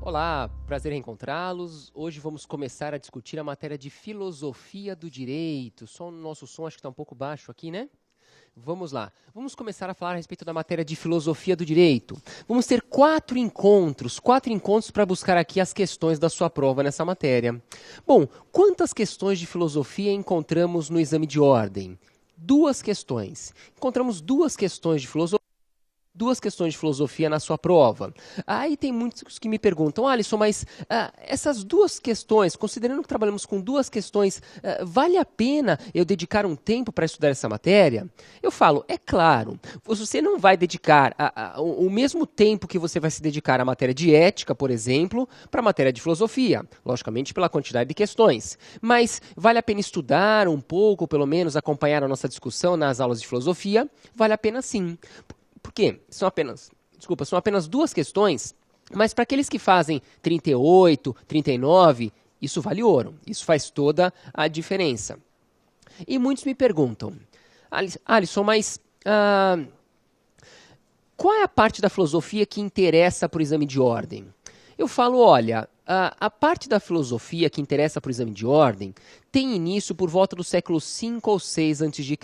Olá, prazer em encontrá-los. Hoje vamos começar a discutir a matéria de filosofia do direito. Só o nosso som acho que está um pouco baixo aqui, né? Vamos lá. Vamos começar a falar a respeito da matéria de filosofia do direito. Vamos ter quatro encontros para buscar aqui as questões da sua prova nessa matéria. Bom, quantas questões de filosofia encontramos no exame de ordem? Duas questões. Encontramos duas questões de filosofia na sua prova. Aí tem muitos que me perguntam, Alisson, mas essas duas questões, considerando que trabalhamos com duas questões, vale a pena eu dedicar um tempo para estudar essa matéria? Eu falo, é claro, você não vai dedicar o mesmo tempo que você vai se dedicar à matéria de ética, por exemplo, para a matéria de filosofia, logicamente pela quantidade de questões. Mas vale a pena estudar um pouco, pelo menos acompanhar a nossa discussão nas aulas de filosofia? Vale a pena sim. Por quê? São apenas duas questões, mas para aqueles que fazem 38, 39, isso vale ouro. Isso faz toda a diferença. E muitos me perguntam, Alisson, mas qual é a parte da filosofia que interessa para o exame de ordem? Eu falo, olha, a parte da filosofia que interessa para o exame de ordem tem início por volta do século 5 ou 6 a.C.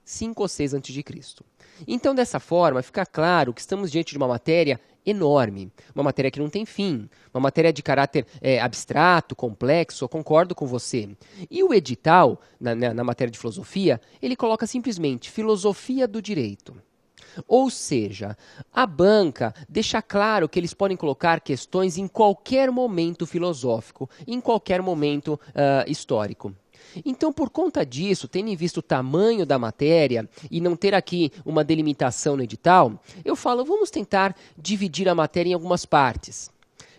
5 ou 6 a.C. Então, dessa forma, fica claro que estamos diante de uma matéria enorme, uma matéria que não tem fim, uma matéria de caráter abstrato, complexo, eu concordo com você. E o edital, na matéria de filosofia, ele coloca simplesmente filosofia do direito. Ou seja, a banca deixa claro que eles podem colocar questões em qualquer momento filosófico, em qualquer momento histórico. Então, por conta disso, tendo em vista o tamanho da matéria e não ter aqui uma delimitação no edital, eu falo, vamos tentar dividir a matéria em algumas partes.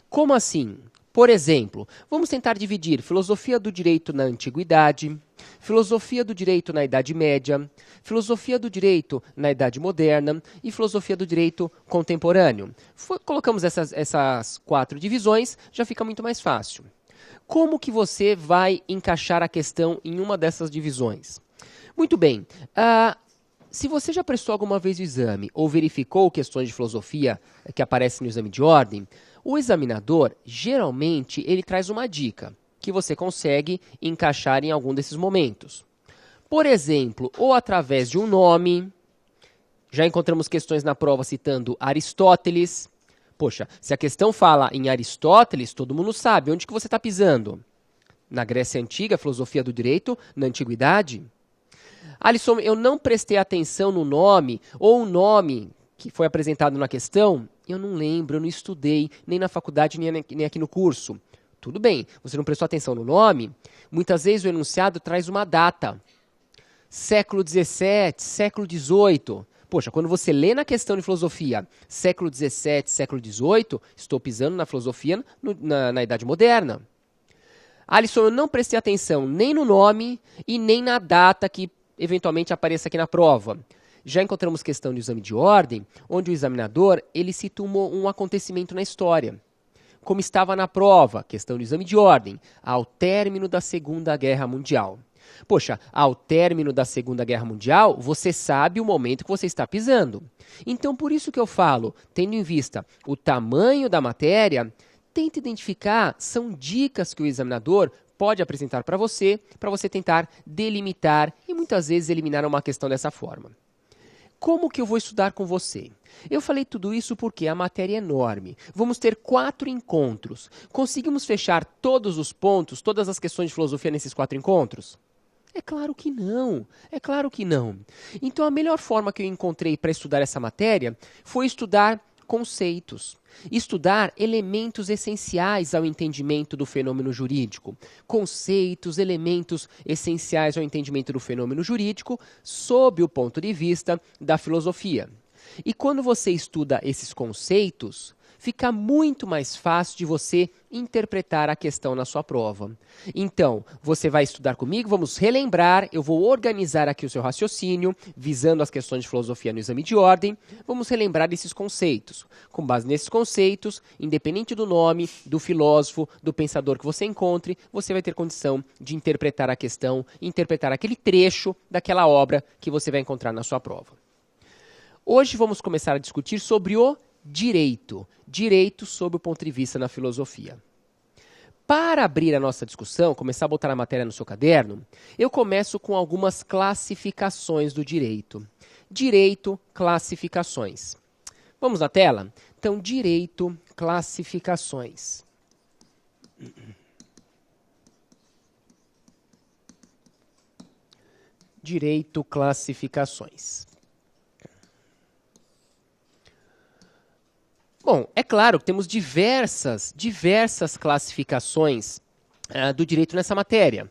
Como assim? Por exemplo, vamos tentar dividir filosofia do direito na antiguidade, filosofia do direito na Idade Média, filosofia do direito na Idade Moderna e filosofia do direito contemporâneo. Colocamos essas quatro divisões, já fica muito mais fácil. Como que você vai encaixar a questão em uma dessas divisões? Muito bem, se você já prestou alguma vez o exame ou verificou questões de filosofia que aparecem no exame de ordem, o examinador, geralmente, ele traz uma dica que você consegue encaixar em algum desses momentos. Por exemplo, ou através de um nome, já encontramos questões na prova citando Aristóteles. Poxa, se a questão fala em Aristóteles, todo mundo sabe onde que você está pisando. Na Grécia Antiga, filosofia do direito, na Antiguidade. Alisson, eu não prestei atenção no nome, ou o nome que foi apresentado na questão, eu não lembro, eu não estudei, nem na faculdade, nem aqui no curso. Tudo bem, você não prestou atenção no nome? Muitas vezes o enunciado traz uma data. Século XVII, século XVIII. Poxa, quando você lê na questão de filosofia século XVII, século XVIII, estou pisando na filosofia na Idade Moderna. Alisson, eu não prestei atenção nem no nome e nem na data que eventualmente apareça aqui na prova. Já encontramos questão de exame de ordem, onde o examinador ele cita um acontecimento na história. Como estava na prova, questão de exame de ordem, ao término da Segunda Guerra Mundial. Poxa, ao término da Segunda Guerra Mundial, você sabe o momento que você está pisando. Então, por isso que eu falo, tendo em vista o tamanho da matéria, tente identificar, são dicas que o examinador pode apresentar para você tentar delimitar e muitas vezes eliminar uma questão dessa forma. Como que eu vou estudar com você? Eu falei tudo isso porque a matéria é enorme. Vamos ter 4 encontros. Conseguimos fechar todos os pontos, todas as questões de filosofia nesses 4 encontros? É claro que não, é claro que não. Então a melhor forma que eu encontrei para estudar essa matéria foi estudar conceitos, estudar elementos essenciais ao entendimento do fenômeno jurídico. Conceitos, elementos essenciais ao entendimento do fenômeno jurídico sob o ponto de vista da filosofia. E quando você estuda esses conceitos, fica muito mais fácil de você interpretar a questão na sua prova. Então, você vai estudar comigo, vamos relembrar, eu vou organizar aqui o seu raciocínio, visando as questões de filosofia no exame de ordem, vamos relembrar esses conceitos. Com base nesses conceitos, independente do nome, do filósofo, do pensador que você encontre, você vai ter condição de interpretar a questão, interpretar aquele trecho daquela obra que você vai encontrar na sua prova. Hoje vamos começar a discutir sobre o direito. Direito sob o ponto de vista na filosofia. Para abrir a nossa discussão, começar a botar a matéria no seu caderno, eu começo com algumas classificações do direito. Direito, classificações. Vamos na tela? Então, direito, classificações. Direito, classificações. Bom, é claro que temos diversas classificações do direito nessa matéria.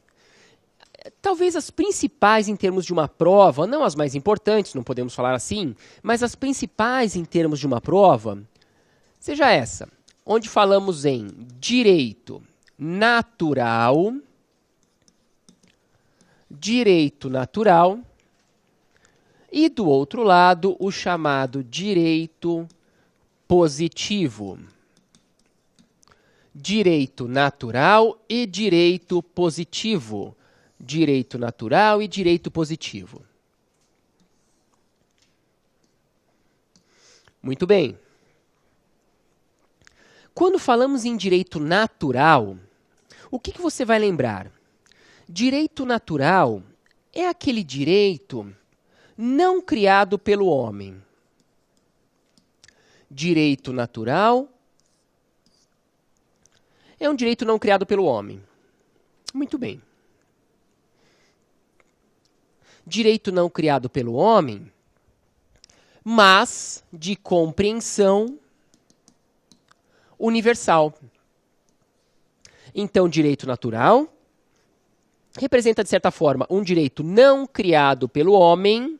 Talvez as principais em termos de uma prova, não as mais importantes, não podemos falar assim, mas as principais em termos de uma prova, seja essa, onde falamos em direito natural, e do outro lado o chamado direito positivo. Direito natural e direito positivo. Direito natural e direito positivo. Muito bem. Quando falamos em direito natural, o que você vai lembrar? Direito natural é aquele direito não criado pelo homem. Direito natural é um direito não criado pelo homem. Muito bem. Direito não criado pelo homem, mas de compreensão universal. Então, direito natural representa, de certa forma, um direito não criado pelo homem,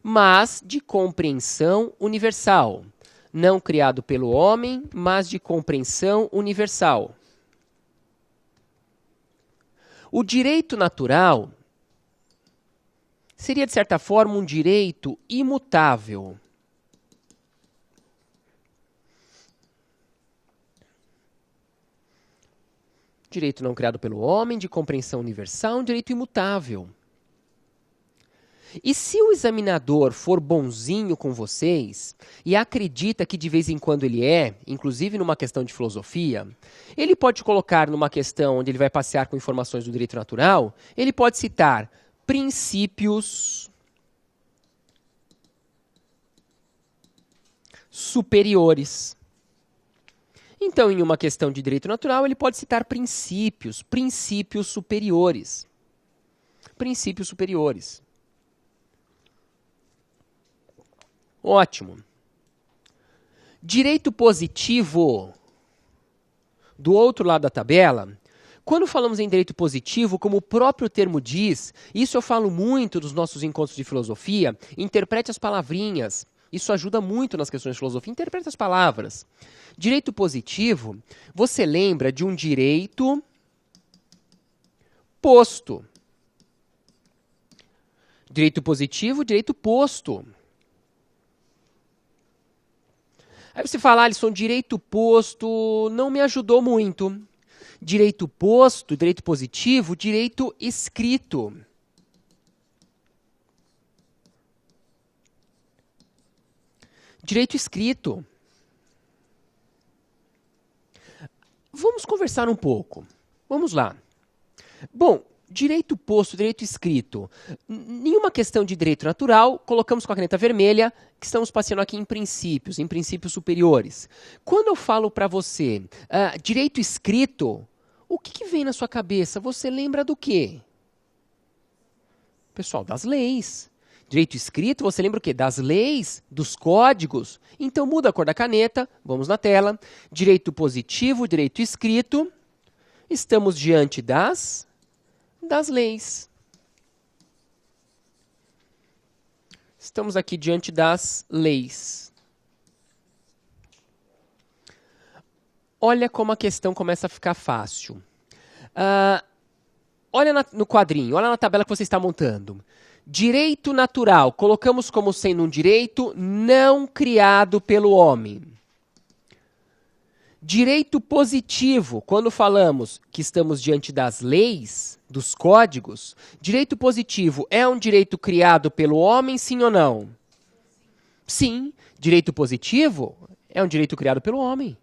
mas de compreensão universal. Não criado pelo homem, mas de compreensão universal. O direito natural seria, de certa forma, um direito imutável. Direito não criado pelo homem, de compreensão universal, um direito imutável. E se o examinador for bonzinho com vocês e acredita que de vez em quando ele é, inclusive numa questão de filosofia, ele pode colocar numa questão onde ele vai passear com informações do direito natural, ele pode citar princípios superiores. Então, em uma questão de direito natural, ele pode citar princípios superiores. Princípios superiores. Ótimo. Direito positivo. Do outro lado da tabela, quando falamos em direito positivo, como o próprio termo diz, isso eu falo muito nos nossos encontros de filosofia, interprete as palavrinhas. Isso ajuda muito nas questões de filosofia, interprete as palavras. Direito positivo, você lembra de um direito posto. Direito positivo, direito posto. Aí você fala, Alisson, direito posto não me ajudou muito. Direito posto, direito positivo, direito escrito. Direito escrito. Vamos conversar um pouco. Vamos lá. Bom, direito posto, direito escrito. Nenhuma questão de direito natural, colocamos com a caneta vermelha, que estamos passeando aqui em princípios superiores. Quando eu falo para você direito escrito, o que vem na sua cabeça? Você lembra do quê? Pessoal, das leis. Direito escrito, você lembra o quê? Das leis, dos códigos. Então muda a cor da caneta, vamos na tela. Direito positivo, direito escrito. Estamos diante das leis. Estamos aqui diante das leis. Olha como a questão começa a ficar fácil. Olha no quadrinho, olha na tabela que você está montando. Direito natural, colocamos como sendo um direito não criado pelo homem. Direito positivo, quando falamos que estamos diante das leis, dos códigos, direito positivo é um direito criado pelo homem, sim ou não? Sim, direito positivo é um direito criado pelo homem.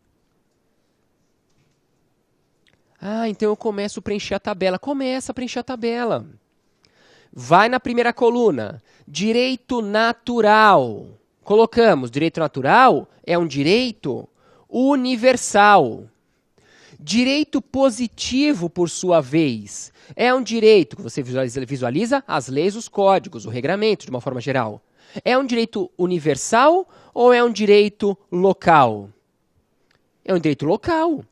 Ah, então eu começo a preencher a tabela. Começa a preencher a tabela. Vai na primeira coluna. Direito natural. Colocamos, direito natural é um direito universal. Direito positivo, por sua vez, é um direito que você visualiza as leis, os códigos, o regramento, de uma forma geral. É um direito universal ou é um direito local? É um direito local.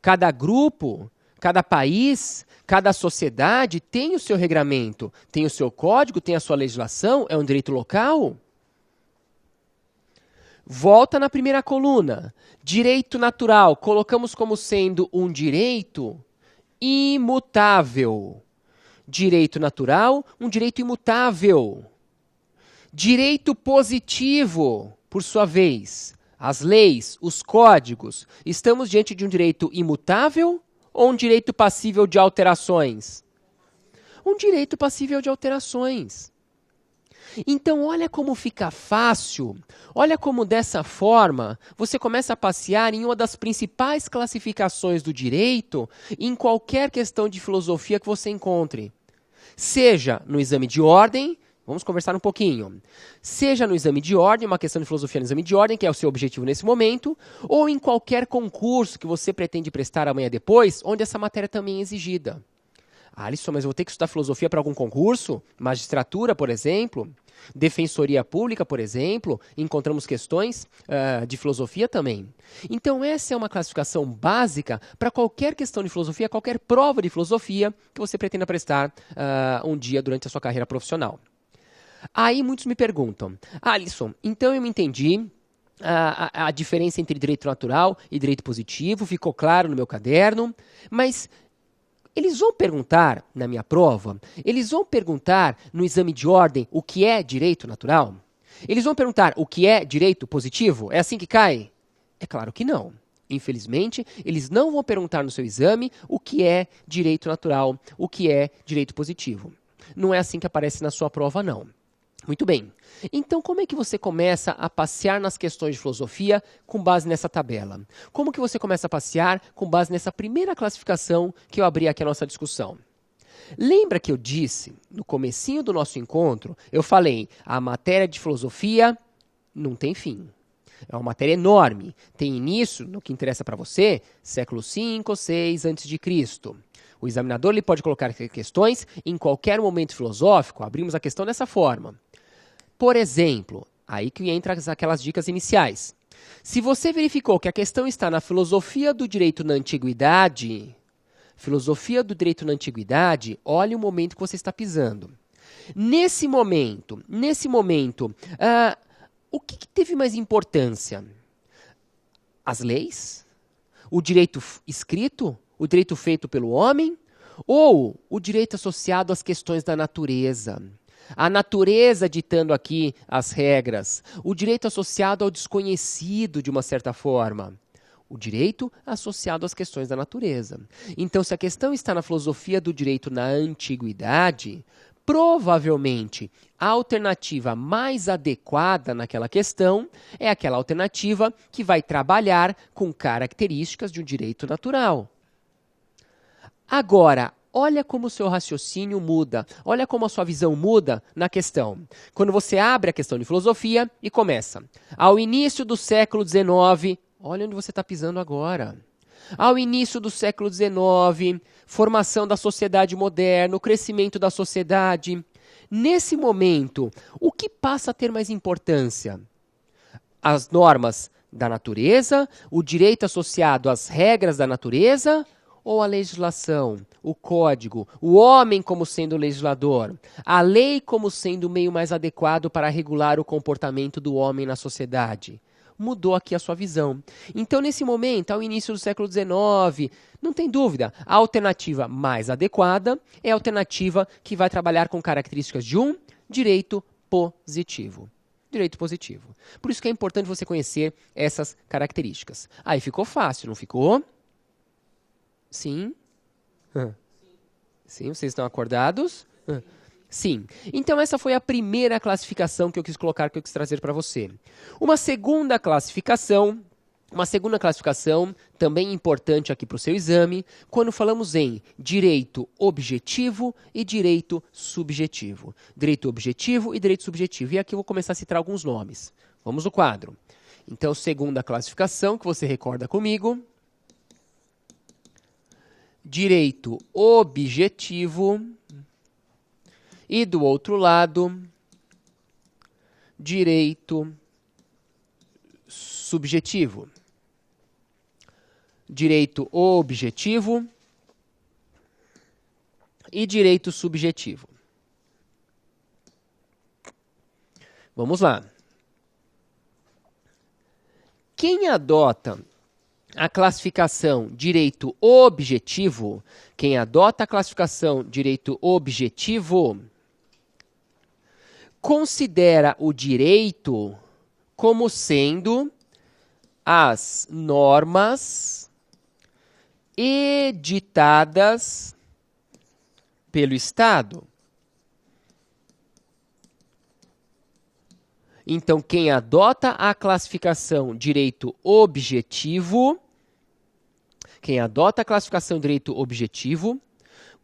Cada grupo, cada país, cada sociedade tem o seu regramento, tem o seu código, tem a sua legislação, é um direito local. Volta na primeira coluna. Direito natural, colocamos como sendo um direito imutável. Direito natural, um direito imutável. Direito positivo, por sua vez, as leis, os códigos, estamos diante de um direito imutável ou um direito passível de alterações? Um direito passível de alterações. Então, olha como fica fácil, olha como dessa forma você começa a passear em uma das principais classificações do direito em qualquer questão de filosofia que você encontre. Seja no exame de ordem, vamos conversar um pouquinho, seja no exame de ordem, uma questão de filosofia no exame de ordem, que é o seu objetivo nesse momento, ou em qualquer concurso que você pretende prestar amanhã depois, onde essa matéria também é exigida. Alisson, mas eu vou ter que estudar filosofia para algum concurso? Magistratura, por exemplo? Defensoria Pública, por exemplo? Encontramos questões de filosofia também. Então, essa é uma classificação básica para qualquer questão de filosofia, qualquer prova de filosofia que você pretenda prestar um dia durante a sua carreira profissional. Aí muitos me perguntam, Alisson, então eu me entendi a diferença entre direito natural e direito positivo, ficou claro no meu caderno, mas eles vão perguntar na minha prova, eles vão perguntar no exame de ordem o que é direito natural? Eles vão perguntar o que é direito positivo? É assim que cai? É claro que não. Infelizmente, eles não vão perguntar no seu exame o que é direito natural, o que é direito positivo. Não é assim que aparece na sua prova, não. Muito bem. Então, como é que você começa a passear nas questões de filosofia com base nessa tabela? Como que você começa a passear com base nessa primeira classificação que eu abri aqui a nossa discussão? Lembra que eu disse, no comecinho do nosso encontro, eu falei, a matéria de filosofia não tem fim. É uma matéria enorme. Tem início, no que interessa para você, século V ou VI a.C. O examinador ele pode colocar questões em qualquer momento filosófico. Abrimos a questão dessa forma. Por exemplo, aí que entra aquelas dicas iniciais. Se você verificou que a questão está na filosofia do direito na antiguidade, olhe o momento que você está pisando. Nesse momento, o que teve mais importância? As leis? O direito escrito? O direito feito pelo homem? Ou o direito associado às questões da natureza? A natureza ditando aqui as regras. O direito associado ao desconhecido, de uma certa forma. O direito associado às questões da natureza. Então, se a questão está na filosofia do direito na antiguidade, provavelmente a alternativa mais adequada naquela questão é aquela alternativa que vai trabalhar com características de um direito natural. Agora, olha como o seu raciocínio muda, olha como a sua visão muda na questão. Quando você abre a questão de filosofia e começa. Ao início do século XIX, olha onde você está pisando agora. Ao início do século XIX, formação da sociedade moderna, o crescimento da sociedade. Nesse momento, o que passa a ter mais importância? As normas da natureza, o direito associado às regras da natureza ou a legislação, o código, o homem como sendo o legislador, a lei como sendo o meio mais adequado para regular o comportamento do homem na sociedade? Mudou aqui a sua visão. Então, nesse momento, ao início do século XIX, não tem dúvida, a alternativa mais adequada é a alternativa que vai trabalhar com características de um direito positivo. Direito positivo. Por isso que é importante você conhecer essas características. Aí ficou fácil, não ficou? Sim? Sim, vocês estão acordados? Sim. Então essa foi a primeira classificação que eu quis colocar, que eu quis trazer para você. Uma segunda classificação, também importante aqui para o seu exame, quando falamos em direito objetivo e direito subjetivo. Direito objetivo e direito subjetivo. E aqui eu vou começar a citar alguns nomes. Vamos no quadro. Então, segunda classificação, que você recorda comigo. Direito objetivo. E do outro lado, direito subjetivo. Direito objetivo e direito subjetivo. Vamos lá. Quem adota a classificação direito objetivo, considera o direito como sendo as normas editadas pelo Estado. Então, quem adota a classificação direito objetivo,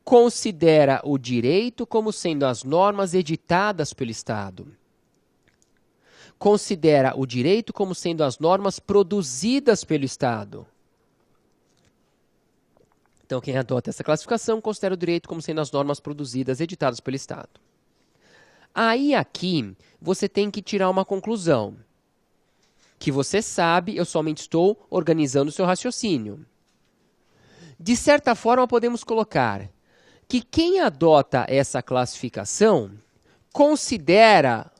considera o direito como sendo as normas editadas pelo Estado. Considera o direito como sendo as normas produzidas pelo Estado. Então, quem adota essa classificação considera o direito como sendo as normas produzidas, editadas pelo Estado. Aí, aqui, você tem que tirar uma conclusão. Que você sabe, eu somente estou organizando o seu raciocínio. De certa forma, podemos colocar que quem adota essa classificação considera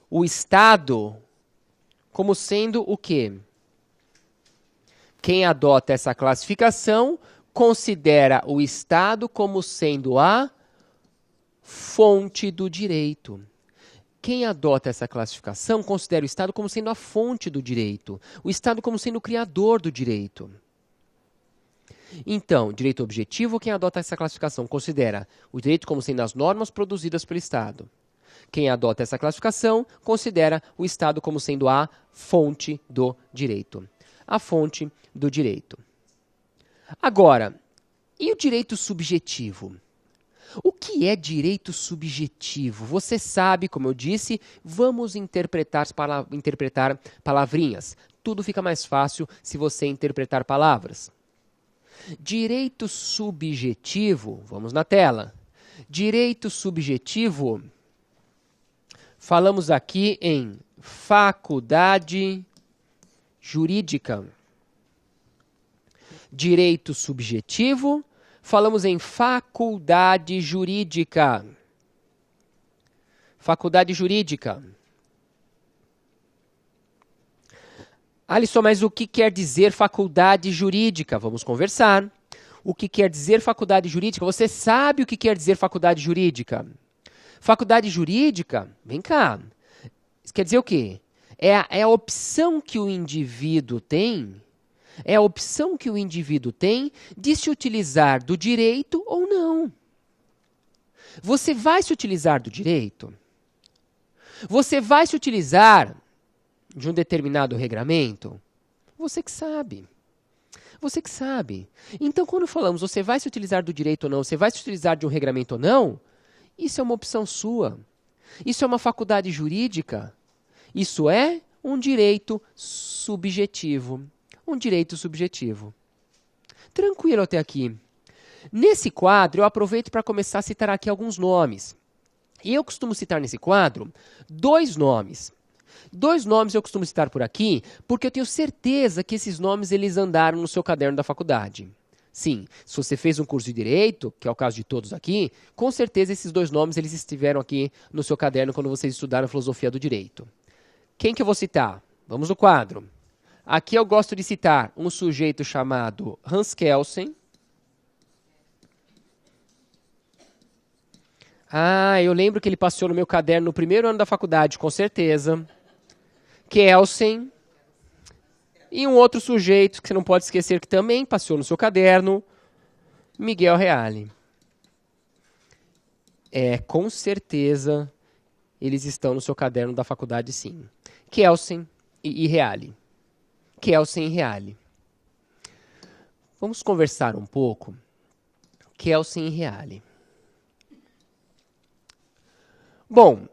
o Estado como sendo o quê? Quem adota essa classificação considera o Estado como sendo a fonte do direito. Quem adota essa classificação considera o Estado como sendo a fonte do direito. O Estado como sendo o criador do direito. Então, direito objetivo, quem adota essa classificação considera o direito como sendo as normas produzidas pelo Estado. Quem adota essa classificação considera o Estado como sendo a fonte do direito. A fonte do direito. Agora, e o direito subjetivo? O que é direito subjetivo? Você sabe, como eu disse, vamos interpretar palavrinhas. Tudo fica mais fácil se você interpretar palavras. Direito subjetivo, vamos na tela. Direito subjetivo, falamos aqui em faculdade jurídica. Direito subjetivo, falamos em faculdade jurídica. Faculdade jurídica. Alisson, mas o que quer dizer faculdade jurídica? Vamos conversar. O que quer dizer faculdade jurídica? Você sabe o que quer dizer faculdade jurídica? Faculdade jurídica, vem cá. Isso quer dizer o quê? É a opção que o indivíduo tem. É a opção que o indivíduo tem de se utilizar do direito ou não. Você vai se utilizar do direito? Você vai se utilizar de um determinado regramento? Você que sabe. Você que sabe. Então, quando falamos você vai se utilizar do direito ou não, você vai se utilizar de um regramento ou não, isso é uma opção sua. Isso é uma faculdade jurídica. Isso é um direito subjetivo. Um direito subjetivo. Tranquilo até aqui. Nesse quadro, eu aproveito para começar a citar aqui alguns nomes. E eu costumo citar nesse quadro 2 nomes. 2 nomes eu costumo citar por aqui, porque eu tenho certeza que esses nomes eles andaram no seu caderno da faculdade. Sim, se você fez um curso de Direito, que é o caso de todos aqui, com certeza esses 2 nomes eles estiveram aqui no seu caderno quando vocês estudaram Filosofia do Direito. Quem que eu vou citar? Vamos no quadro. Aqui eu gosto de citar um sujeito chamado Hans Kelsen. Ah, eu lembro que ele passou no meu caderno no primeiro ano da faculdade, com certeza. Kelsen. E um outro sujeito que você não pode esquecer que também passou no seu caderno, Miguel Reale. Com certeza eles estão no seu caderno da faculdade, sim. Kelsen e Reale. Kelsen e Reale. Vamos conversar um pouco. Kelsen e Reale. Bom,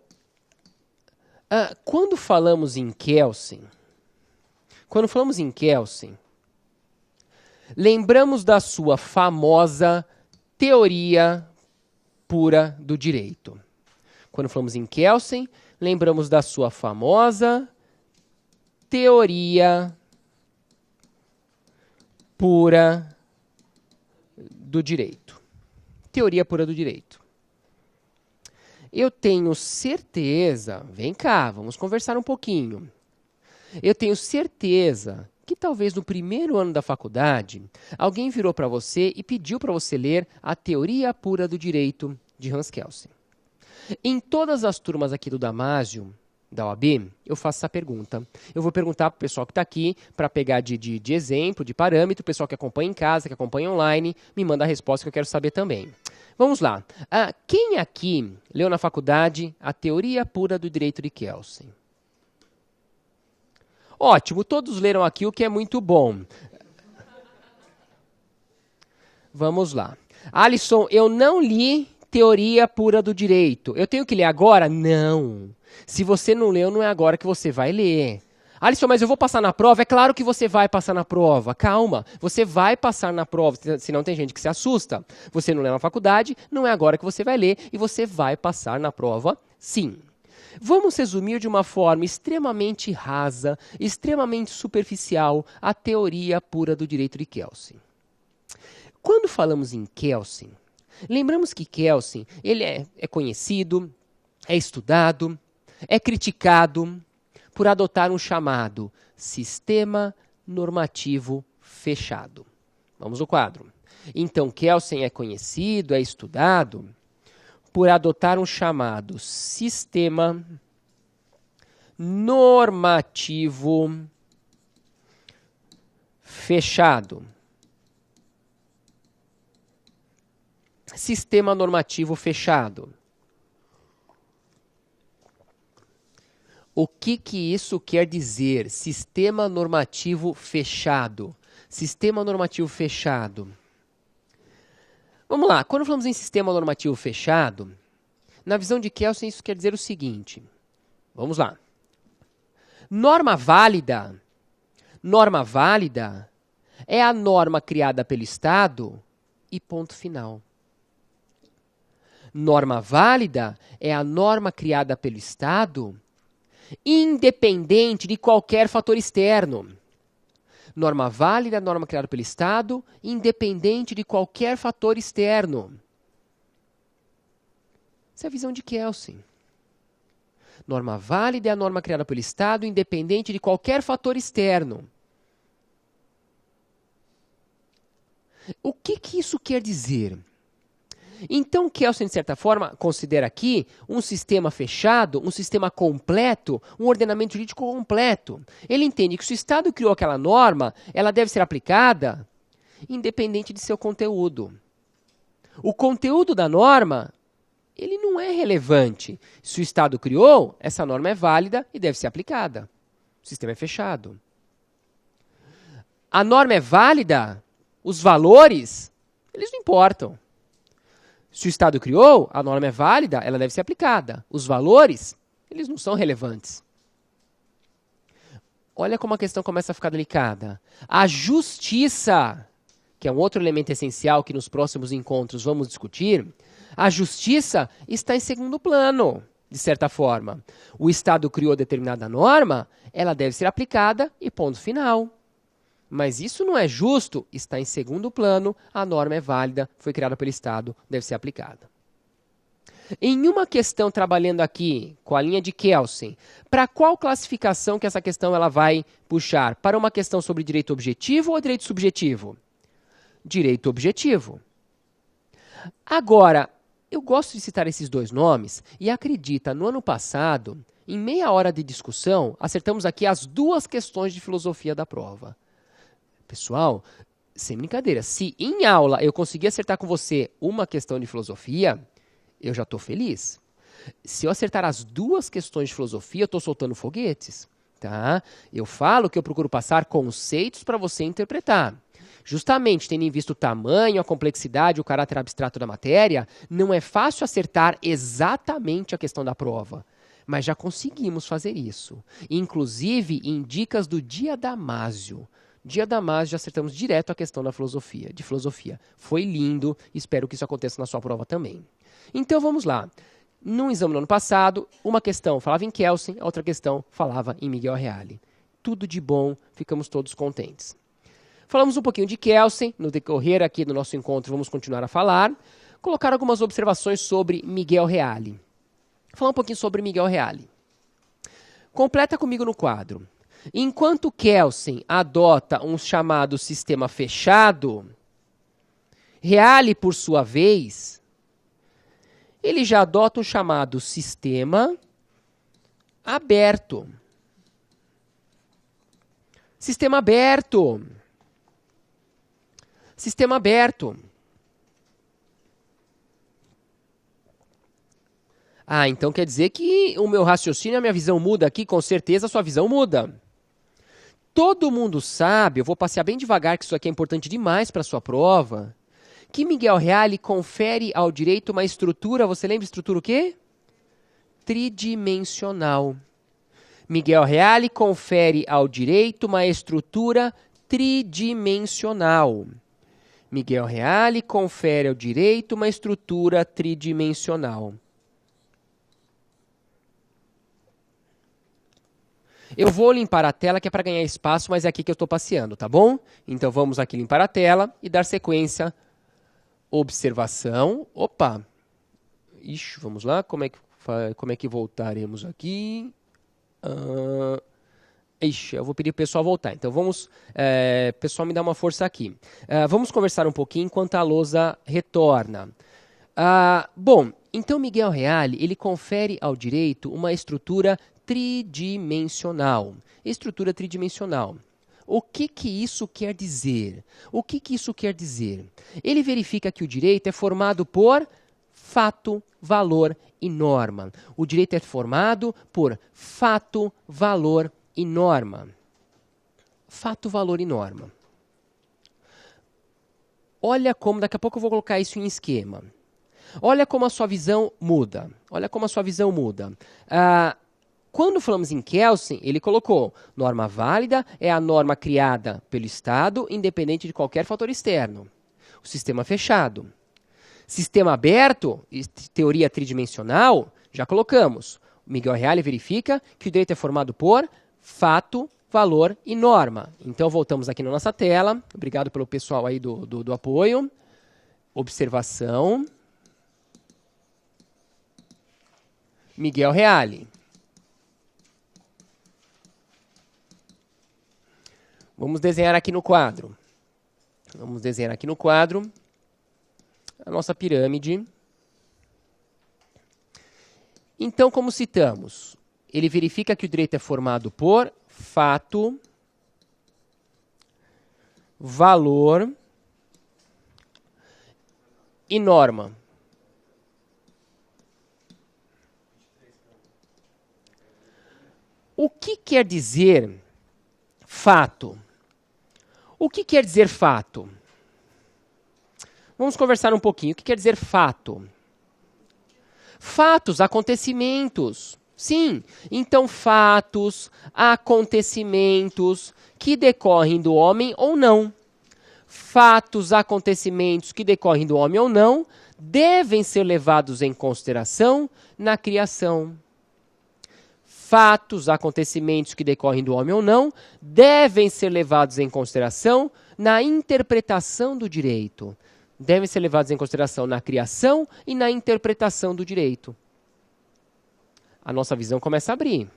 quando falamos em Kelsen, lembramos da sua famosa teoria pura do direito. Quando falamos em Kelsen, lembramos da sua famosa teoria pura do direito. Teoria pura do direito. Eu tenho certeza, vem cá, vamos conversar um pouquinho. Eu tenho certeza que talvez no primeiro ano da faculdade, alguém virou para você e pediu para você ler a Teoria Pura do Direito de Hans Kelsen. Em todas as turmas aqui do Damásio, da OAB, eu faço essa pergunta. Eu vou perguntar para o pessoal que está aqui, para pegar de exemplo, de parâmetro, o pessoal que acompanha em casa, que acompanha online, me manda a resposta que eu quero saber também. Vamos lá. Quem aqui leu na faculdade a Teoria Pura do Direito de Kelsen? Ótimo, todos leram aqui, o que é muito bom. Vamos lá. Alisson, eu não li Teoria Pura do Direito. Eu tenho que ler agora? Não. Se você não leu, não é agora que você vai ler. Alisson, mas eu vou passar na prova? É claro que você vai passar na prova. Calma, você vai passar na prova, senão tem gente que se assusta. Você não leu na faculdade, não é agora que você vai ler e você vai passar na prova, sim. Vamos resumir de uma forma extremamente rasa, extremamente superficial, a teoria pura do direito de Kelsen. Quando falamos em Kelsen, lembramos que Kelsen ele é conhecido, é estudado, é criticado por adotar um chamado sistema normativo fechado. Vamos ao quadro. Então, Kelsen é conhecido, é estudado por adotar um chamado sistema normativo fechado. Sistema normativo fechado. O que isso quer dizer? Sistema normativo fechado. Sistema normativo fechado. Vamos lá, quando falamos em sistema normativo fechado, na visão de Kelsen isso quer dizer o seguinte. Vamos lá. Norma válida é a norma criada pelo Estado e ponto final. Norma válida é a norma criada pelo Estado independente de qualquer fator externo. Norma válida, norma criada pelo Estado, independente de qualquer fator externo. Essa é a visão de Kelsen. Norma válida é a norma criada pelo Estado, independente de qualquer fator externo. O que isso quer dizer? Então, Kelsen, de certa forma, considera aqui um sistema fechado, um sistema completo, um ordenamento jurídico completo. Ele entende que se o Estado criou aquela norma, ela deve ser aplicada independente de seu conteúdo. O conteúdo da norma, ele não é relevante. Se o Estado criou, essa norma é válida e deve ser aplicada. O sistema é fechado. A norma é válida, os valores, eles não importam. Se o Estado criou, a norma é válida, ela deve ser aplicada. Os valores, eles não são relevantes. Olha como a questão começa a ficar delicada. A justiça, que é um outro elemento essencial que nos próximos encontros vamos discutir, a justiça está em segundo plano, de certa forma. O Estado criou determinada norma, ela deve ser aplicada e ponto final. Mas isso não é justo, está em segundo plano, a norma é válida, foi criada pelo Estado, deve ser aplicada. Em uma questão trabalhando aqui com a linha de Kelsen, para qual classificação que essa questão ela vai puxar? Para uma questão sobre direito objetivo ou direito subjetivo? Direito objetivo. Agora, eu gosto de citar esses dois nomes e acredita, no ano passado, em meia hora de discussão, acertamos aqui as duas questões de filosofia da prova. Pessoal, sem brincadeira, se em aula eu conseguir acertar com você uma questão de filosofia, eu já estou feliz. Se eu acertar as duas questões de filosofia, eu estou soltando foguetes. Tá? Eu falo que eu procuro passar conceitos para você interpretar. Justamente, tendo em vista o tamanho, a complexidade, o caráter abstrato da matéria, não é fácil acertar exatamente a questão da prova. Mas já conseguimos fazer isso. Inclusive, em dicas do Dia Damásio. Dia Damásio, já acertamos direto a questão da filosofia, de filosofia. Foi lindo, espero que isso aconteça na sua prova também. Então, vamos lá. No exame do ano passado, uma questão falava em Kelsen, a outra questão falava em Miguel Reale. Tudo de bom, ficamos todos contentes. Falamos um pouquinho de Kelsen, no decorrer aqui do nosso encontro vamos continuar a falar. Colocar algumas observações sobre Miguel Reale. Falar um pouquinho sobre Miguel Reale. Completa comigo no quadro. Enquanto Kelsen adota um chamado sistema fechado, Reale, por sua vez, ele já adota um chamado sistema aberto. Sistema aberto. Sistema aberto. Ah, então quer dizer que o meu raciocínio, a minha visão muda aqui, com certeza a sua visão muda. Todo mundo sabe, eu vou passear bem devagar, que isso aqui é importante demais para a sua prova, que Miguel Reale confere ao direito uma estrutura, você lembra estrutura o quê? Tridimensional. Miguel Reale confere ao direito uma estrutura tridimensional. Miguel Reale confere ao direito uma estrutura tridimensional. Eu vou limpar a tela, que é para ganhar espaço, mas é aqui que eu estou passeando, tá bom? Então vamos aqui limpar a tela e dar sequência. Observação. Opa! Ixi, vamos lá. Como é que voltaremos aqui? Ixi, eu vou pedir para o pessoal voltar. Então vamos... pessoal, me dá uma força aqui. Vamos conversar um pouquinho enquanto a lousa retorna. Bom, então Miguel Reale, ele confere ao direito uma estrutura tridimensional. Estrutura tridimensional. O que isso quer dizer? O que isso quer dizer? Ele verifica que o direito é formado por fato, valor e norma. O direito é formado por fato, valor e norma. Fato, valor e norma. Olha como, daqui a pouco eu vou colocar isso em esquema. Olha como a sua visão muda. Olha como a sua visão muda. Quando falamos em Kelsen, ele colocou norma válida é a norma criada pelo Estado, independente de qualquer fator externo. O sistema fechado. Sistema aberto, teoria tridimensional, já colocamos. Miguel Reale verifica que o direito é formado por fato, valor e norma. Então voltamos aqui na nossa tela. Obrigado pelo pessoal aí do apoio. Observação. Miguel Reale. Vamos desenhar aqui no quadro. Vamos desenhar aqui no quadro a nossa pirâmide. Então, como citamos, ele verifica que o direito é formado por fato, valor e norma. O que quer dizer fato? O que quer dizer fato? Vamos conversar um pouquinho. O que quer dizer fato? Fatos, acontecimentos. Sim, então fatos, acontecimentos que decorrem do homem ou não. Fatos, acontecimentos que decorrem do homem ou não devem ser levados em consideração na criação. Fatos, acontecimentos que decorrem do homem ou não, devem ser levados em consideração na interpretação do direito. Devem ser levados em consideração na criação e na interpretação do direito. A nossa visão começa a abrir.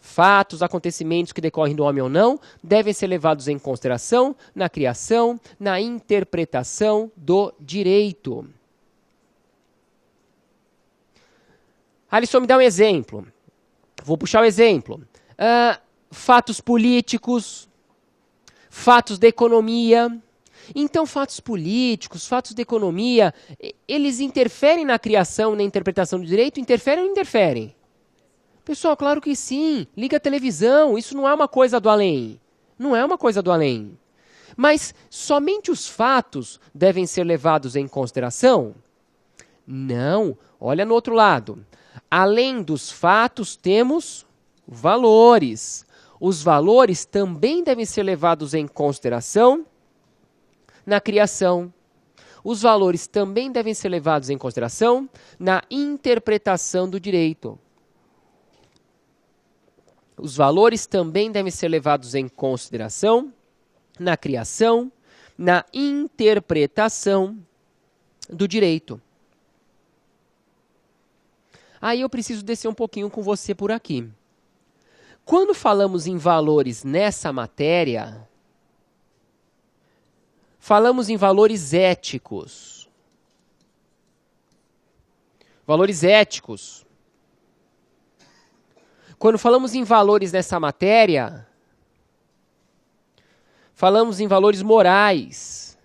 Fatos, acontecimentos que decorrem do homem ou não, devem ser levados em consideração na criação, na interpretação do direito. Alisson, me dá um exemplo. Vou puxar o exemplo. Fatos políticos, fatos da economia. Então, fatos políticos, fatos de economia, eles interferem na criação e na interpretação do direito? Interferem ou não interferem? Pessoal, claro que sim. Liga a televisão, isso não é uma coisa do além. Não é uma coisa do além. Mas somente os fatos devem ser levados em consideração? Não. Olha no outro lado. Além dos fatos, temos valores. Os valores também devem ser levados em consideração na criação. Os valores também devem ser levados em consideração na interpretação do direito. Os valores também devem ser levados em consideração na criação, na interpretação do direito. Aí eu preciso descer um pouquinho com você por aqui. Quando falamos em valores nessa matéria, falamos em valores éticos. Valores éticos. Quando falamos em valores nessa matéria, falamos em valores morais.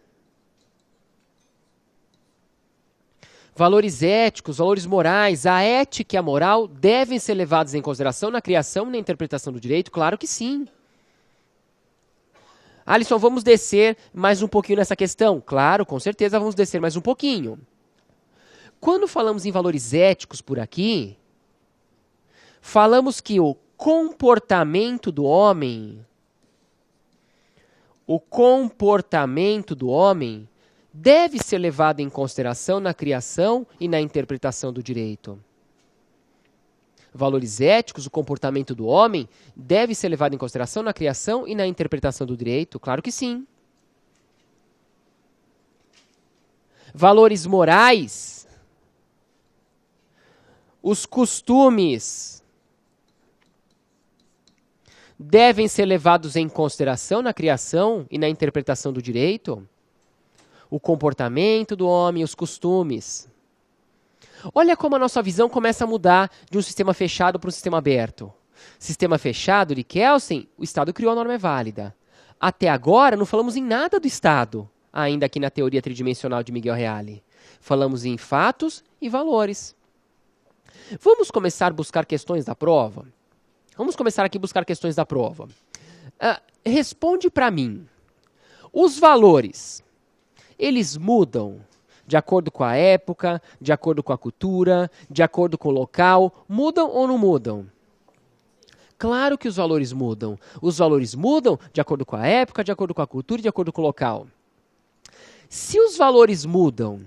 Valores éticos, valores morais, a ética e a moral devem ser levados em consideração na criação e na interpretação do direito? Claro que sim. Alisson, vamos descer mais um pouquinho nessa questão? Claro, com certeza vamos descer mais um pouquinho. Quando falamos em valores éticos por aqui, falamos que o comportamento do homem deve ser levado em consideração na criação e na interpretação do direito. Valores éticos, o comportamento do homem, deve ser levado em consideração na criação e na interpretação do direito? Claro que sim. Valores morais, os costumes devem ser levados em consideração na criação e na interpretação do direito? O comportamento do homem, os costumes. Olha como a nossa visão começa a mudar de um sistema fechado para um sistema aberto. Sistema fechado de Kelsen, o Estado criou a norma é válida. Até agora não falamos em nada do Estado, ainda aqui na teoria tridimensional de Miguel Reale. Falamos em fatos e valores. Vamos começar a buscar questões da prova? Vamos começar aqui a buscar questões da prova. Responde para mim. Os valores, eles mudam de acordo com a época, de acordo com a cultura, de acordo com o local? Mudam ou não mudam? Claro que os valores mudam. Os valores mudam de acordo com a época, de acordo com a cultura e de acordo com o local. Se os valores mudam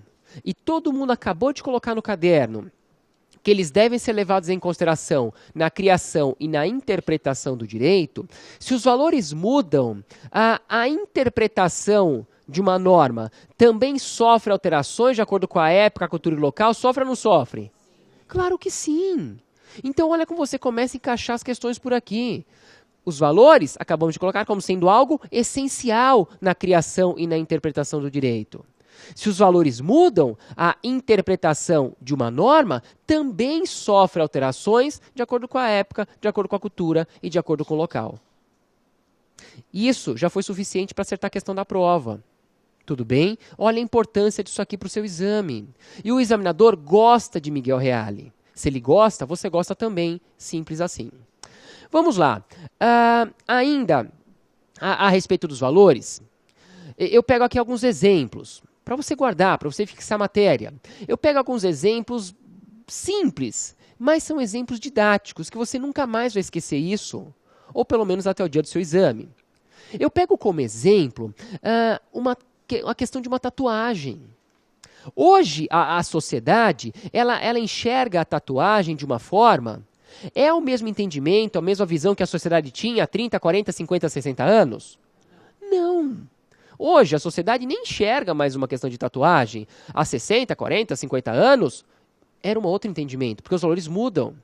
e todo mundo acabou de colocar no caderno que eles devem ser levados em consideração na criação e na interpretação do direito, se os valores mudam, a interpretação de uma norma também sofre alterações de acordo com a época, a cultura e o local? Sofre ou não sofre? Claro que sim. Então olha como você começa a encaixar as questões por aqui. Os valores, acabamos de colocar como sendo algo essencial na criação e na interpretação do direito. Se os valores mudam, a interpretação de uma norma também sofre alterações de acordo com a época, de acordo com a cultura e de acordo com o local. Isso já foi suficiente para acertar a questão da prova. Tudo bem? Olha a importância disso aqui para o seu exame. E o examinador gosta de Miguel Reale. Se ele gosta, você gosta também. Simples assim. Vamos lá. Ainda a respeito dos valores, eu pego aqui alguns exemplos para você guardar, para você fixar a matéria. Eu pego alguns exemplos simples, mas são exemplos didáticos, que você nunca mais vai esquecer isso, ou pelo menos até o dia do seu exame. Eu pego como exemplo a questão de uma tatuagem. Hoje, a sociedade, ela enxerga a tatuagem de uma forma... É o mesmo entendimento, a mesma visão que a sociedade tinha há 30, 40, 50, 60 anos? Não. Hoje, a sociedade nem enxerga mais uma questão de tatuagem. Há 60, 40, 50 anos, era um outro entendimento, porque os valores mudam.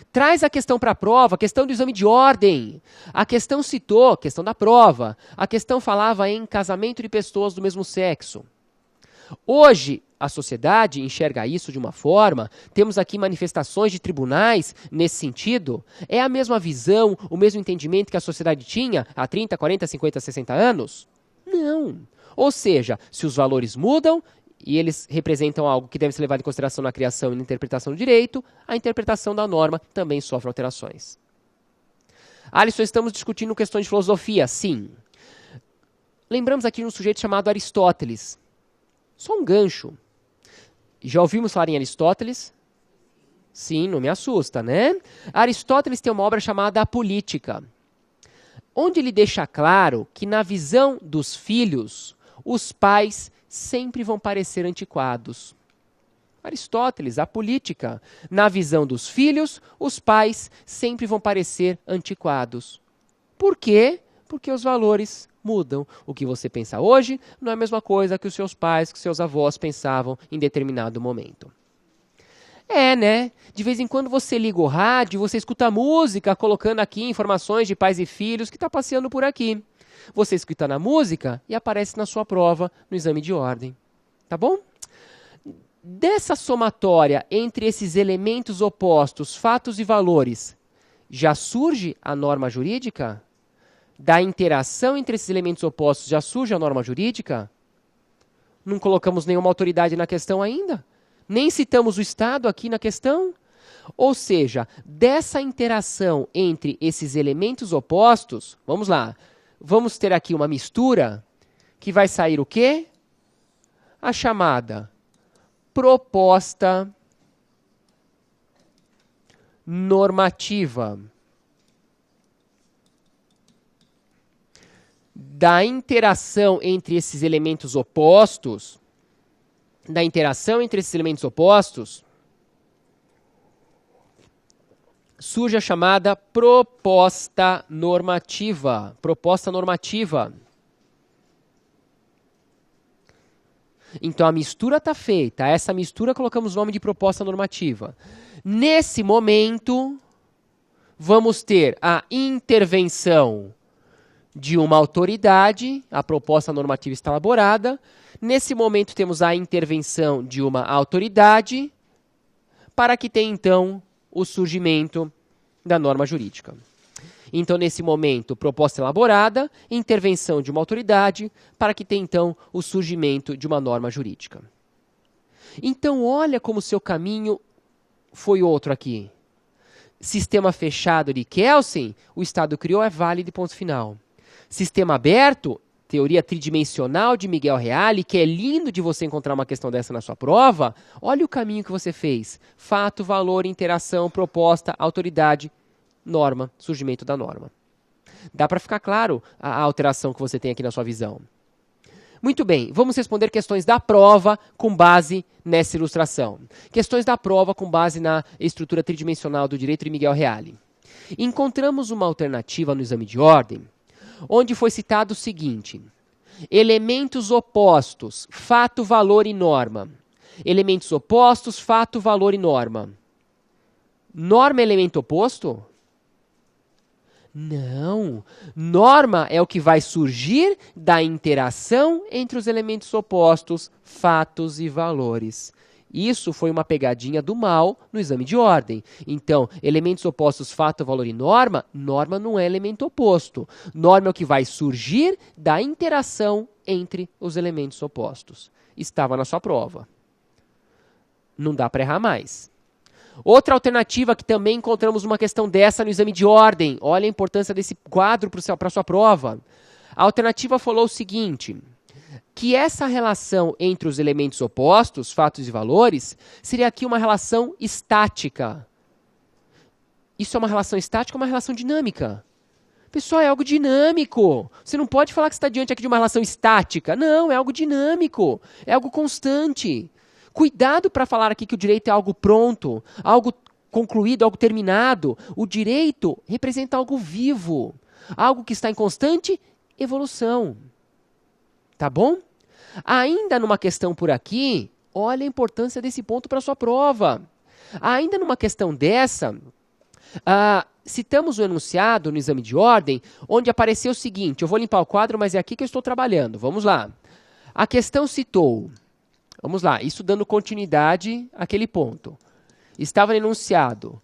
Traz a questão para a prova, a questão do exame de ordem. A questão citou, a questão da prova. A questão falava em casamento de pessoas do mesmo sexo. Hoje, a sociedade enxerga isso de uma forma, temos aqui manifestações de tribunais nesse sentido. É a mesma visão, o mesmo entendimento que a sociedade tinha há 30, 40, 50, 60 anos? Não. Ou seja, se os valores mudam e eles representam algo que deve ser levado em consideração na criação e na interpretação do direito, a interpretação da norma também sofre alterações. Alisson, estamos discutindo questões de filosofia? Sim. Lembramos aqui de um sujeito chamado Aristóteles. Só um gancho. Já ouvimos falar em Aristóteles? Sim, não me assusta, né? Aristóteles tem uma obra chamada A Política, onde ele deixa claro que na visão dos filhos, os pais sempre vão parecer antiquados. Aristóteles, A Política. Na visão dos filhos, os pais sempre vão parecer antiquados. Por quê? Porque os valores mudam. O que você pensa hoje não é a mesma coisa que os seus pais, que os seus avós pensavam em determinado momento. Né? De vez em quando você liga o rádio, você escuta música, colocando aqui informações de pais e filhos que está passeando por aqui. Você escuta na música e aparece na sua prova, no exame de ordem. Tá bom? Dessa somatória entre esses elementos opostos, fatos e valores, já surge a norma jurídica? Da interação entre esses elementos opostos, já surge a norma jurídica? Não colocamos nenhuma autoridade na questão ainda? Nem citamos o Estado aqui na questão? Ou seja, dessa interação entre esses elementos opostos, vamos lá, vamos ter aqui uma mistura que vai sair o quê? A chamada proposta normativa. Da interação entre esses elementos opostos, surge a chamada proposta normativa. Proposta normativa. Então a mistura está feita. A essa mistura colocamos o nome de proposta normativa. Nesse momento, vamos ter a intervenção de uma autoridade, a proposta normativa está elaborada. Nesse momento temos a intervenção de uma autoridade para que tenha então o surgimento da norma jurídica. Então, nesse momento, proposta elaborada, intervenção de uma autoridade para que tenha então o surgimento de uma norma jurídica. Então, olha como o seu caminho foi outro aqui. Sistema fechado de Kelsen, o Estado criou, é válido, ponto final. Sistema aberto, teoria tridimensional de Miguel Reale, que é lindo de você encontrar uma questão dessa na sua prova. Olha o caminho que você fez. Fato, valor, interação, proposta, autoridade, norma, surgimento da norma. Dá para ficar claro a alteração que você tem aqui na sua visão. Muito bem, vamos responder questões da prova com base nessa ilustração. Questões da prova com base na estrutura tridimensional do direito de Miguel Reale. Encontramos uma alternativa no exame de ordem, onde foi citado o seguinte: elementos opostos, fato, valor e norma. Elementos opostos, fato, valor e norma. Norma é elemento oposto? Não. Norma é o que vai surgir da interação entre os elementos opostos, fatos e valores. Isso foi uma pegadinha do mal no exame de ordem. Então, elementos opostos, fato, valor e norma, norma não é elemento oposto. Norma é o que vai surgir da interação entre os elementos opostos. Estava na sua prova. Não dá para errar mais. Outra alternativa que também encontramos uma questão dessa no exame de ordem. Olha a importância desse quadro para a sua prova. A alternativa falou o seguinte: que essa relação entre os elementos opostos, fatos e valores, seria aqui uma relação estática. Isso é uma relação estática ou uma relação dinâmica? Pessoal, é algo dinâmico. Você não pode falar que está diante aqui de uma relação estática. Não, é algo dinâmico, é algo constante. Cuidado para falar aqui que o direito é algo pronto, algo concluído, algo terminado. O direito representa algo vivo, algo que está em constante evolução. Tá bom? Ainda numa questão por aqui, olha a importância desse ponto para a sua prova. Ainda numa questão dessa, citamos o enunciado no exame de ordem, onde apareceu o seguinte, eu vou limpar o quadro, mas é aqui que eu estou trabalhando. Vamos lá. A questão citou, vamos lá, isso dando continuidade àquele ponto. Estava no enunciado,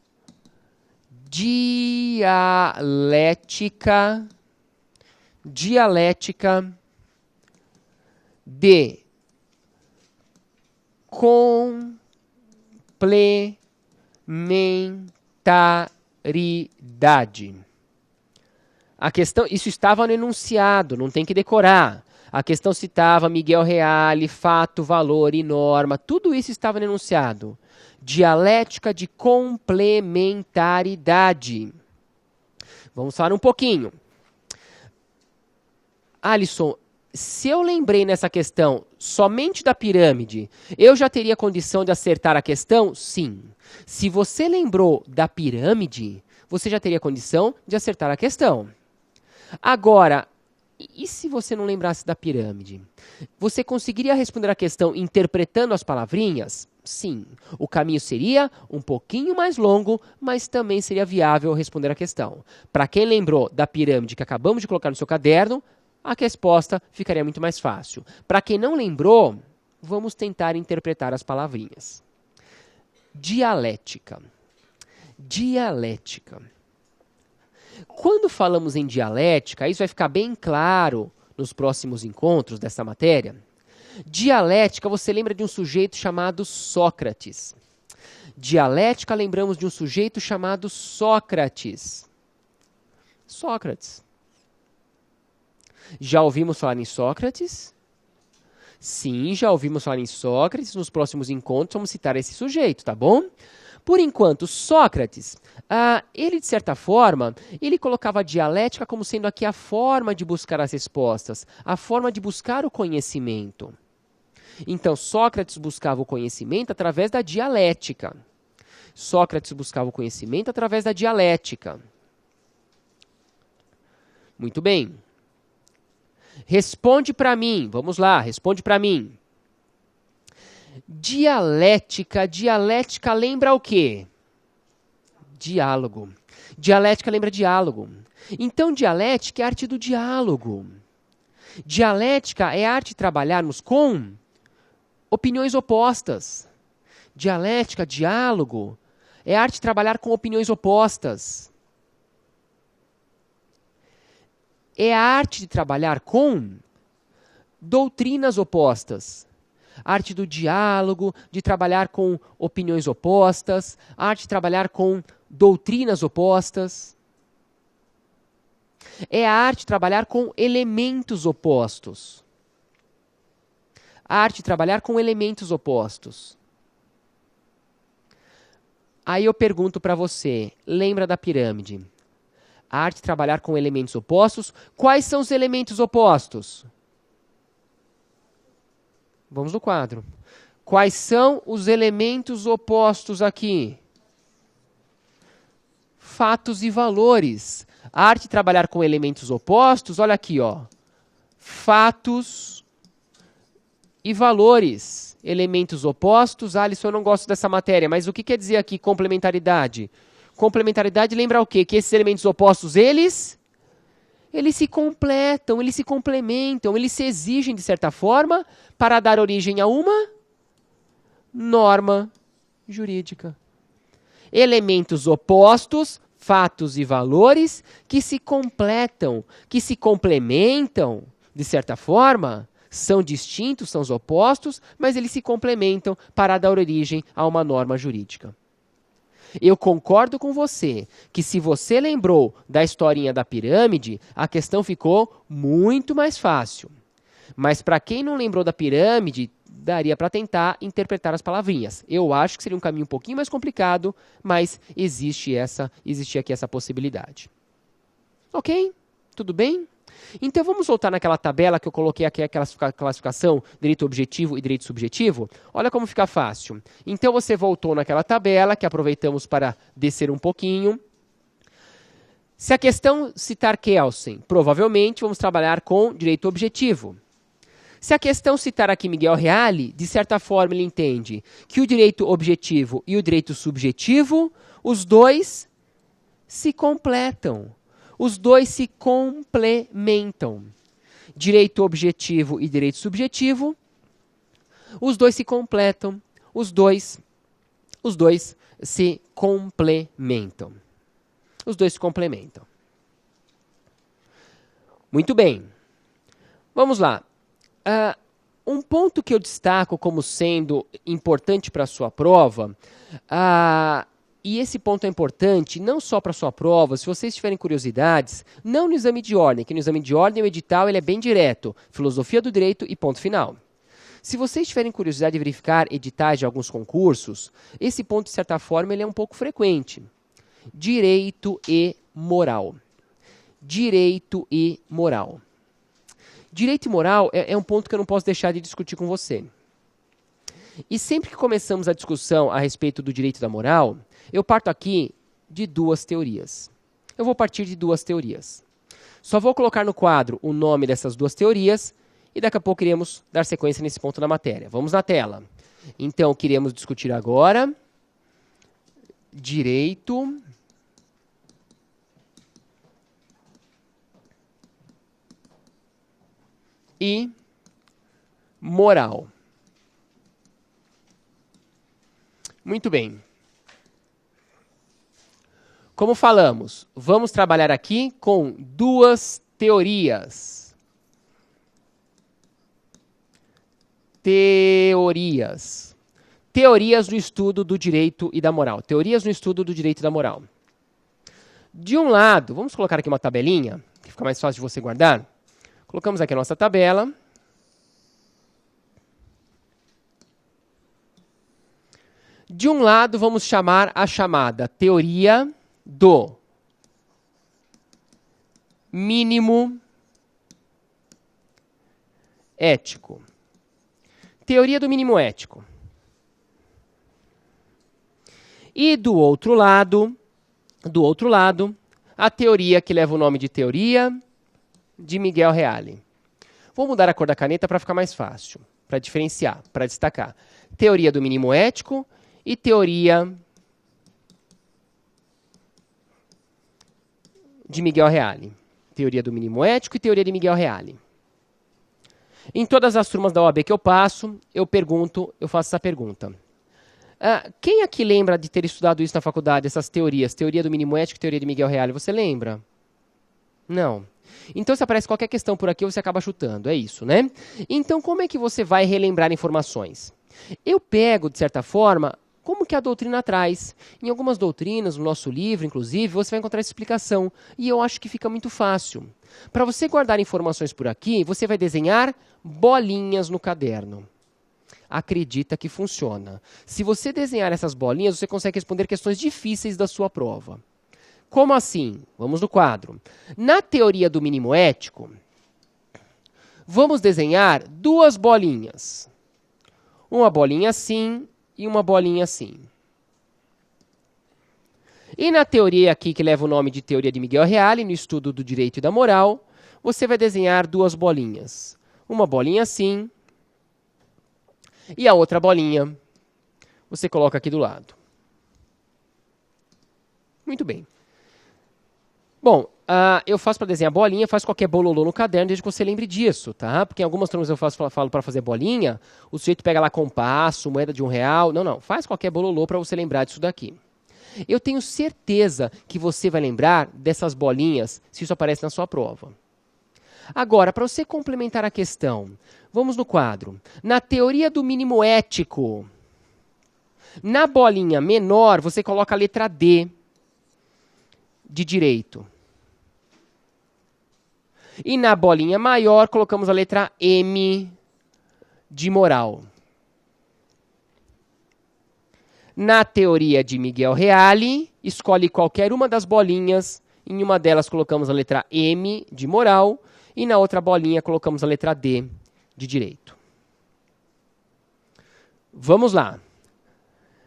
dialética de complementaridade. A questão, isso estava no enunciado, não tem que decorar. A questão citava Miguel Reale, fato, valor e norma, tudo isso estava no enunciado. Dialética de complementaridade. Vamos falar um pouquinho. Alisson, se eu lembrei nessa questão somente da pirâmide, eu já teria condição de acertar a questão? Sim. Se você lembrou da pirâmide, você já teria condição de acertar a questão. Agora, e se você não lembrasse da pirâmide? Você conseguiria responder a questão interpretando as palavrinhas? Sim. O caminho seria um pouquinho mais longo, mas também seria viável responder a questão. Para quem lembrou da pirâmide que acabamos de colocar no seu caderno, a resposta ficaria muito mais fácil. Para quem não lembrou, vamos tentar interpretar as palavrinhas. Dialética. Dialética. Quando falamos em dialética, isso vai ficar bem claro nos próximos encontros dessa matéria. Dialética, você lembra de um sujeito chamado Sócrates. Dialética, lembramos de um sujeito chamado Sócrates. Sócrates. Já ouvimos falar em Sócrates? Sim, já ouvimos falar em Sócrates. Nos próximos encontros vamos citar esse sujeito, tá bom? Por enquanto, Sócrates, ele de certa forma, ele colocava a dialética como sendo aqui a forma de buscar as respostas, a forma de buscar o conhecimento. Então, Sócrates buscava o conhecimento através da dialética. Sócrates buscava o conhecimento através da dialética. Muito bem. Responde para mim, vamos lá, responde para mim. Dialética, dialética lembra o quê? Diálogo. Dialética lembra diálogo. Então, dialética é a arte do diálogo. Dialética é a arte de trabalharmos com opiniões opostas. Dialética, diálogo, é a arte de trabalhar com opiniões opostas. É a arte de trabalhar com doutrinas opostas. A arte do diálogo, de trabalhar com opiniões opostas, a arte de trabalhar com doutrinas opostas. É a arte de trabalhar com elementos opostos. A arte de trabalhar com elementos opostos. Aí eu pergunto para você, lembra da pirâmide? A arte de trabalhar com elementos opostos. Quais são os elementos opostos? Vamos no quadro. Quais são os elementos opostos aqui? Fatos e valores. A arte de trabalhar com elementos opostos, olha aqui, ó. Fatos e valores. Elementos opostos. Alisson, eu não gosto dessa matéria, mas o que quer dizer aqui complementaridade? Complementaridade lembra o quê? Que esses elementos opostos, eles se completam, eles se complementam, eles se exigem, de certa forma, para dar origem a uma norma jurídica. Elementos opostos, fatos e valores, que se completam, que se complementam, de certa forma, são distintos, são os opostos, mas eles se complementam para dar origem a uma norma jurídica. Eu concordo com você que se você lembrou da historinha da pirâmide, a questão ficou muito mais fácil. Mas para quem não lembrou da pirâmide, daria para tentar interpretar as palavrinhas. Eu acho que seria um caminho um pouquinho mais complicado, mas existe aqui essa possibilidade. Ok? Tudo bem? Então vamos voltar naquela tabela que eu coloquei aqui, aquela classificação, direito objetivo e direito subjetivo. Olha como fica fácil. Então você voltou naquela tabela, que aproveitamos para descer um pouquinho. Se a questão citar Kelsen, provavelmente vamos trabalhar com direito objetivo. Se a questão citar aqui Miguel Reale, de certa forma ele entende que o direito objetivo e o direito subjetivo, os dois se completam. Os dois se complementam. Direito objetivo e direito subjetivo, os dois se completam. Os dois se complementam. Os dois se complementam. Muito bem. Vamos lá. Um ponto que eu destaco como sendo importante para a sua prova, e esse ponto é importante não só para a sua prova, se vocês tiverem curiosidades, não no exame de ordem, que no exame de ordem o edital ele é bem direto, filosofia do direito e ponto final. Se vocês tiverem curiosidade de verificar editais de alguns concursos, esse ponto, de certa forma, ele é um pouco frequente. Direito e moral. Direito e moral. Direito e moral é um ponto que eu não posso deixar de discutir com você. E sempre que começamos a discussão a respeito do direito e da moral, eu parto aqui de duas teorias. Eu vou partir de duas teorias. Só vou colocar no quadro o nome dessas duas teorias e daqui a pouco iremos dar sequência nesse ponto da matéria. Vamos na tela. Então, queremos discutir agora direito e moral. Muito bem. Como falamos, vamos trabalhar aqui com duas teorias. Teorias. Teorias do estudo do direito e da moral. Teorias no estudo do direito e da moral. De um lado, vamos colocar aqui uma tabelinha, que fica mais fácil de você guardar. Colocamos aqui a nossa tabela. De um lado, vamos chamar a chamada teoria do mínimo ético. Teoria do mínimo ético. E do outro lado, a teoria que leva o nome de teoria de Miguel Reale. Vou mudar a cor da caneta para ficar mais fácil, para diferenciar, para destacar. Teoria do mínimo ético e teoria de Miguel Reale. Teoria do mínimo ético e teoria de Miguel Reale. Em todas as turmas da OAB que eu passo, eu faço essa pergunta. Quem aqui lembra de ter estudado isso na faculdade, essas teorias? Teoria do mínimo ético e teoria de Miguel Reale. Você lembra? Não. Então, se aparece qualquer questão por aqui, você acaba chutando. É isso, né? Então, como é que você vai relembrar informações? Eu pego, de certa forma, como que a doutrina traz. Em algumas doutrinas, no nosso livro, inclusive, você vai encontrar essa explicação. E eu acho que fica muito fácil. Para você guardar informações por aqui, você vai desenhar bolinhas no caderno. Acredita que funciona. Se você desenhar essas bolinhas, você consegue responder questões difíceis da sua prova. Como assim? Vamos no quadro. Na teoria do mínimo ético, vamos desenhar duas bolinhas. Uma bolinha assim e uma bolinha assim. E na teoria aqui, que leva o nome de teoria de Miguel Reale, no estudo do direito e da moral, você vai desenhar duas bolinhas. Uma bolinha assim e a outra bolinha você coloca aqui do lado. Muito bem. Bom, eu faço para desenhar bolinha, faço qualquer bololô no caderno, desde que você lembre disso, tá? Porque em algumas turmas eu falo para fazer bolinha, o sujeito pega lá compasso, moeda de R$1. Não, faz qualquer bololô para você lembrar disso daqui. Eu tenho certeza que você vai lembrar dessas bolinhas se isso aparece na sua prova. Agora, para você complementar a questão, vamos no quadro. Na teoria do mínimo ético, na bolinha menor, você coloca a letra D de direito. E na bolinha maior, colocamos a letra M de moral. Na teoria de Miguel Reale, escolhe qualquer uma das bolinhas. Em uma delas, colocamos a letra M de moral. E na outra bolinha, colocamos a letra D de direito. Vamos lá.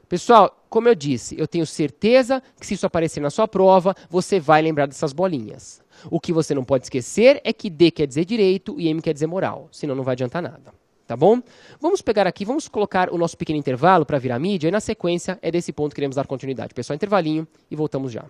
Pessoal, como eu disse, eu tenho certeza que se isso aparecer na sua prova, você vai lembrar dessas bolinhas. O que você não pode esquecer é que D quer dizer direito e M quer dizer moral, senão não vai adiantar nada. Tá bom? Vamos pegar aqui, vamos colocar o nosso pequeno intervalo para virar mídia e na sequência é desse ponto que queremos dar continuidade. Pessoal, intervalinho e voltamos já.